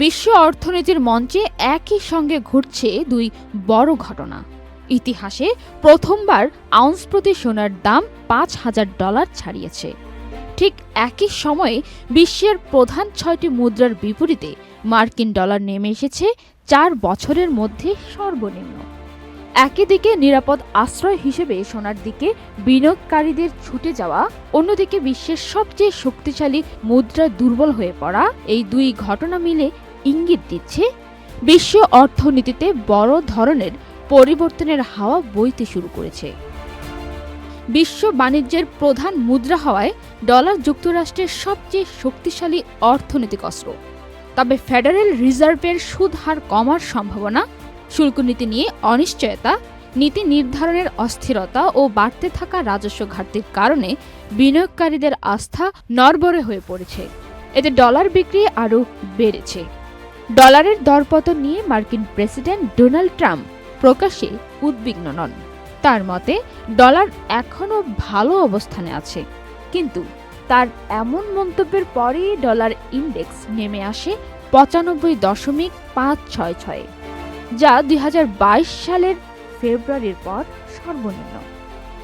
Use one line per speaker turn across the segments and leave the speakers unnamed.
বিশ্ব অর্থনীতির মঞ্চে একই সঙ্গে ঘটছে দুই বড় ঘটনা। ইতিহাসে প্রথমবার আউন্স প্রতি সোনার দাম $5,000 ছাড়িয়েছে। ঠিক একই সময়ে বিশ্বের প্রধান 6টি মুদ্রার বিপরীতে মার্কিন ডলার নেমে এসেছে 4 বছরের মধ্যে সর্বনিম্ন। একই দিকে নিরাপদ আশ্রয় হিসেবে সোনার দিকে বিনিয়োগকারীদের ছুটে যাওয়া, অন্যদিকে বিশ্বের সবচেয়ে শক্তিশালী মুদ্রা দুর্বল হয়ে পড়া, এই দুই ঘটনা মিলে ইঙ্গিত দিচ্ছে বিশ্ব অর্থনীতিতে বড় ধরনের পরিবর্তনের হাওয়া বইতে শুরু করেছে। বিশ্ব বাণিজ্যের প্রধান মুদ্রা হওয়ায় ডলার যুক্তরাষ্ট্রের সবচেয়ে শক্তিশালী অর্থনৈতিক অস্ত্র। তবে ফেডারেল রিজার্ভের সুদ হার কমার সম্ভাবনা, শুল্ক নীতি নিয়ে অনিশ্চয়তা, নীতি নির্ধারণের অস্থিরতা ও বাড়তে থাকা রাজস্ব ঘাটতির কারণে বিনিয়োগকারীদের আস্থা নড়বড়ে হয়ে পড়েছে। এতে ডলার বিক্রি আরও বেড়েছে। ডলারের দরপতন নিয়ে মার্কিন প্রেসিডেন্ট ডোনাল্ড ট্রাম্প প্রকাশ্যে উদ্বিগ্ন নন। তার মতে ডলার এখনও ভালো অবস্থানে আছে, কিন্তু তার এমন মন্তব্যের পরেই ডলার ইন্ডেক্স নেমে আসে 95.566, যা 2022 সালের ফেব্রুয়ারির পর সর্বনিম্ন।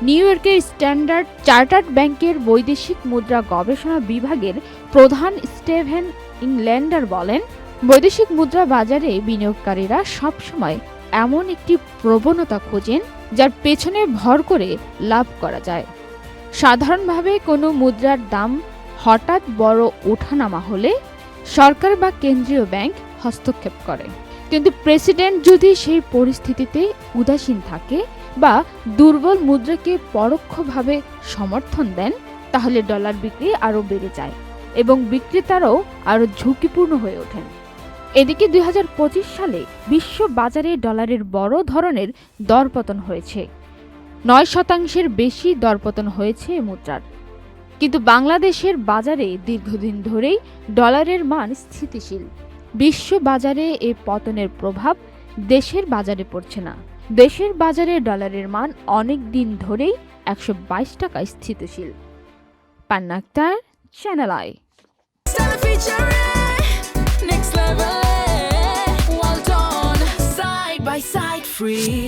নিউ ইয়র্কের স্ট্যান্ডার্ড চার্টার্ড ব্যাংকের বৈদেশিক মুদ্রা গবেষণা বিভাগের প্রধান স্টিভেন ইংল্যান্ডার বলেন, বৈদেশিক মুদ্রা বাজারে বিনিয়োগকারীরা সবসময় এমন একটি প্রবণতা খোঁজেন যার পেছনে ভর করে লাভ করা যায়। সাধারণভাবে কোনো মুদ্রার দাম হঠাৎ বড় ওঠানামা হলে সরকার বা কেন্দ্রীয় ব্যাংক হস্তক্ষেপ করে, কিন্তু প্রেসিডেন্ট যদি সেই পরিস্থিতিতে উদাসীন থাকে বা দুর্বল মুদ্রাকে পরোক্ষভাবে সমর্থন দেন, তাহলে ডলার বিক্রি আরও বেড়ে যায় এবং বিক্রেতারাও আরও ঝুঁকিপূর্ণ হয়ে ওঠেন। এদিকে 2025 সালে বিশ্ব বাজারে ডলারের বড় ধরনের দরপতন হয়েছে। 9% বেশি দরপতন হয়েছে মুদ্রার। কিন্তু বাংলাদেশের বাজারে দীর্ঘদিন ধরেই ডলারের মান স্থিতিশীল। বিশ্ব বাজারে এ পতনের প্রভাব দেশের বাজারে পড়ছে না। দেশের বাজারে ডলারের মান অনেক দিন ধরেই 122 টাকায় স্থিতিশীল। Panna Akter, channel I.
Next level, well done, side by side, free.